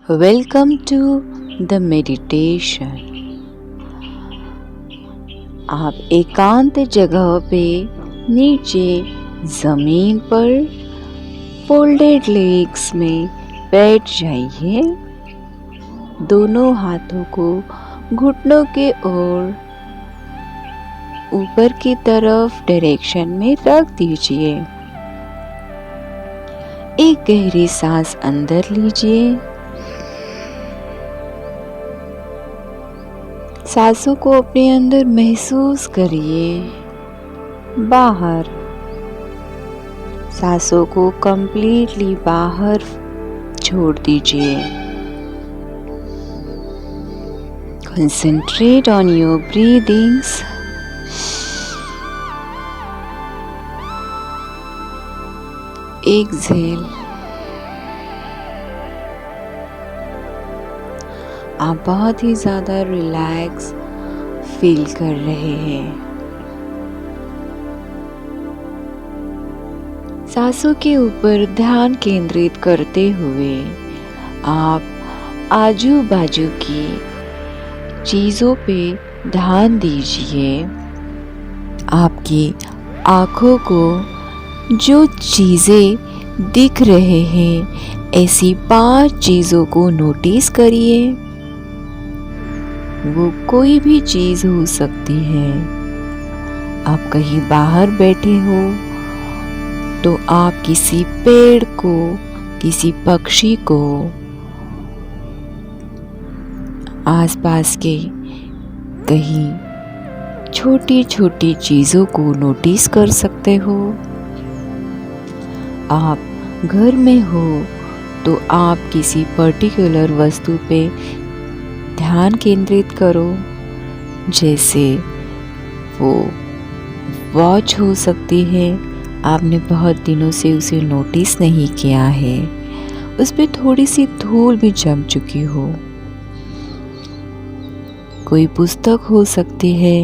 Welcome to the meditation। आप एकांत जगह पे नीचे ज़मीन पर फोल्डेड लेग्स में बैठ जाइए। दोनों हाथों को घुटनों के ओर ऊपर की तरफ डायरेक्शन में रख दीजिए। एक गहरी सांस अंदर लीजिए। सांसों को अपने अंदर महसूस करिए। बाहर सांसों को कंप्लीटली बाहर छोड़ दीजिए। Concentrate on your breathings. Exhale. आप बहुत ही ज़्यादा रिलैक्स फील कर रहे हैं। सांसों के ऊपर ध्यान केंद्रित करते हुए आप आजू बाजू की चीज़ों पे ध्यान दीजिए। आपकी आँखों को जो चीज़ें दिख रहे हैं ऐसी 5 चीज़ों को नोटिस करिए। वो कोई भी चीज़ हो सकती है। आप कहीं बाहर बैठे हो तो आप किसी पेड़ को, किसी पक्षी को, आसपास के कहीं छोटी छोटी चीज़ों को नोटिस कर सकते हो। आप घर में हो तो आप किसी पर्टिकुलर वस्तु पे ध्यान केंद्रित करो। जैसे वो वॉच हो सकती है, आपने बहुत दिनों से उसे नोटिस नहीं किया है, उस पे थोड़ी सी धूल भी जम चुकी हो। कोई पुस्तक हो सकती है,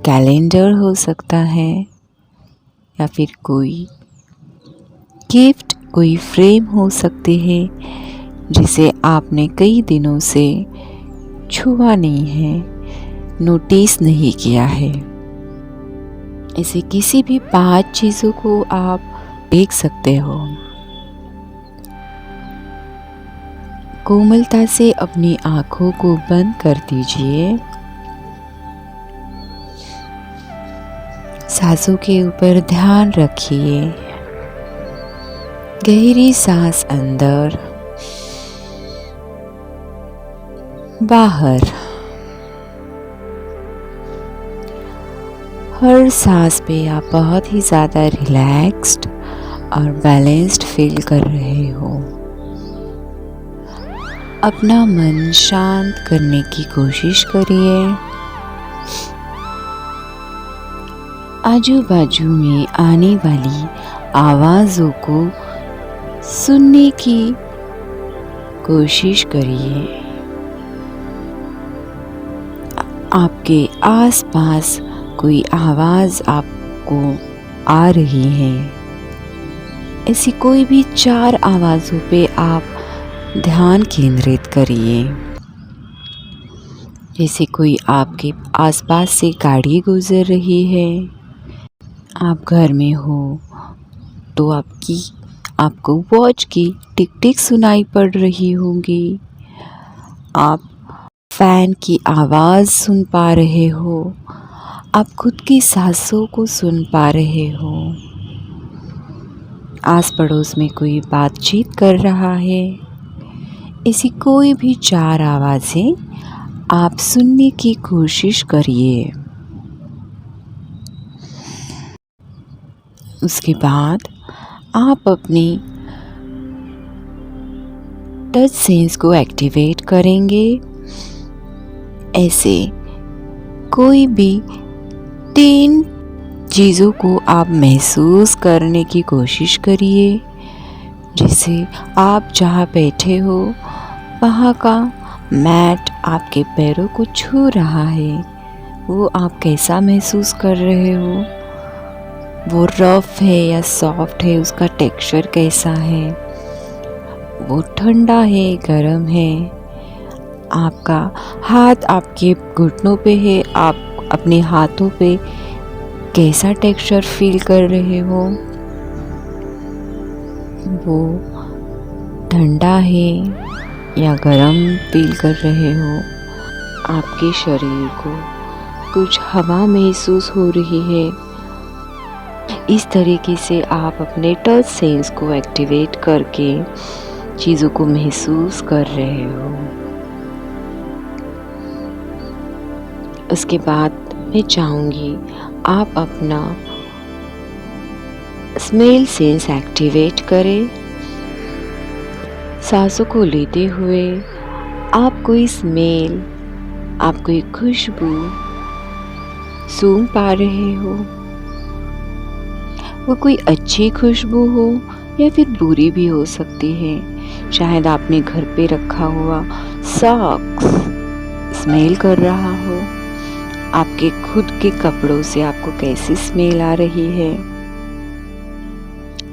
कैलेंडर हो सकता है, या फिर कोई गिफ्ट, कोई फ्रेम हो सकती है जिसे आपने कई दिनों से छुआ नहीं है, नोटिस नहीं किया है। ऐसे किसी भी 5 चीज़ों को आप देख सकते हो। कोमलता से अपनी आँखों को बंद कर दीजिए। सांसों के ऊपर ध्यान रखिए। गहरी सांस अंदर, बाहर। हर सांस पे आप बहुत ही ज़्यादा रिलैक्स्ड और बैलेंस्ड फील कर रहे हो। अपना मन शांत करने की कोशिश करिए। आजू बाजू में आने वाली आवाज़ों को सुनने की कोशिश करिए। आपके आसपास कोई आवाज़ आपको आ रही है, ऐसी कोई भी 4 आवाज़ों पे आप ध्यान केंद्रित करिए। जैसे कोई आपके आसपास से गाड़ी गुजर रही है, आप घर में हो तो आपको वॉच की टिक टिक सुनाई पड़ रही होगी। आप फैन की आवाज़ सुन पा रहे हो। आप खुद की सांसों को सुन पा रहे हो। आस पड़ोस में कोई बातचीत कर रहा है। ऐसी कोई भी 4 आवाज़ें आप सुनने की कोशिश करिए। उसके बाद आप अपनी टच सेंस को एक्टिवेट करेंगे। ऐसे कोई भी 3 चीज़ों को आप महसूस करने की कोशिश करिए। जैसे आप जहाँ बैठे हो वहाँ का मैट आपके पैरों को छू रहा है, वो आप कैसा महसूस कर रहे हो। वो रफ है या सॉफ्ट है, उसका टेक्सचर कैसा है। वो ठंडा है, गर्म है। आपका हाथ आपके घुटनों पे है, आप अपने हाथों पे कैसा टेक्सचर फील कर रहे हो? वो ठंडा है या गर्म फील कर रहे हो? आपके शरीर को कुछ हवा महसूस हो रही है। इस तरीके से आप अपने टच सेंस को एक्टिवेट करके चीज़ों को महसूस कर रहे हो। उसके बाद मैं चाहूँगी आप अपना स्मेल सेंस एक्टिवेट करें। सांसों को लेते हुए आप कोई स्मेल, आप कोई खुशबू सूंघ पा रहे हो। वो कोई अच्छी खुशबू हो या फिर बुरी भी हो सकती है। शायद आपने घर पे रखा हुआ सॉक्स स्मेल कर रहा हो। आपके खुद के कपड़ों से आपको कैसी स्मेल आ रही है।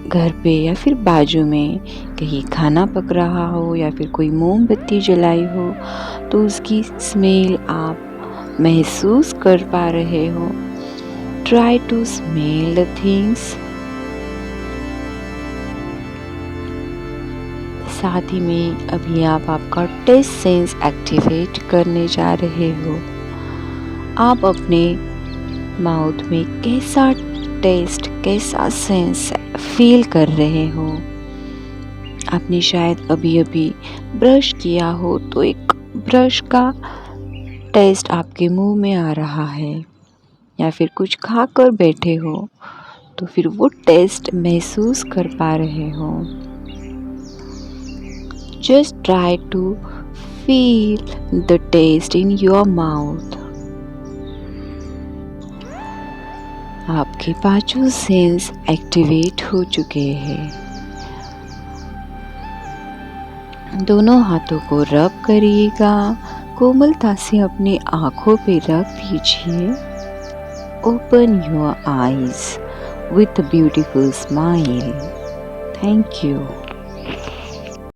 घर पे या फिर बाजू में कहीं खाना पक रहा हो या फिर कोई मोमबत्ती जलाई हो तो उसकी स्मेल आप महसूस कर पा रहे हो। Try to smell the things। साथ ही में अभी आप आपका टेस्ट सेंस एक्टिवेट करने जा रहे हो। आप अपने माउथ में कैसा टेस्ट, कैसा सेंस फील कर रहे हो। आपने शायद अभी अभी ब्रश किया हो तो एक ब्रश का टेस्ट आपके मुंह में आ रहा है, या फिर कुछ खाकर बैठे हो तो फिर वो टेस्ट महसूस कर पा रहे हो। Just try to feel the taste in your mouth. आपके पांचों सेंस एक्टिवेट हो चुके हैं। दोनों हाथों को रब करिएगा, कोमलता से अपनी आंखों पे रख दीजिए। Open your eyes with a beautiful smile. Thank you.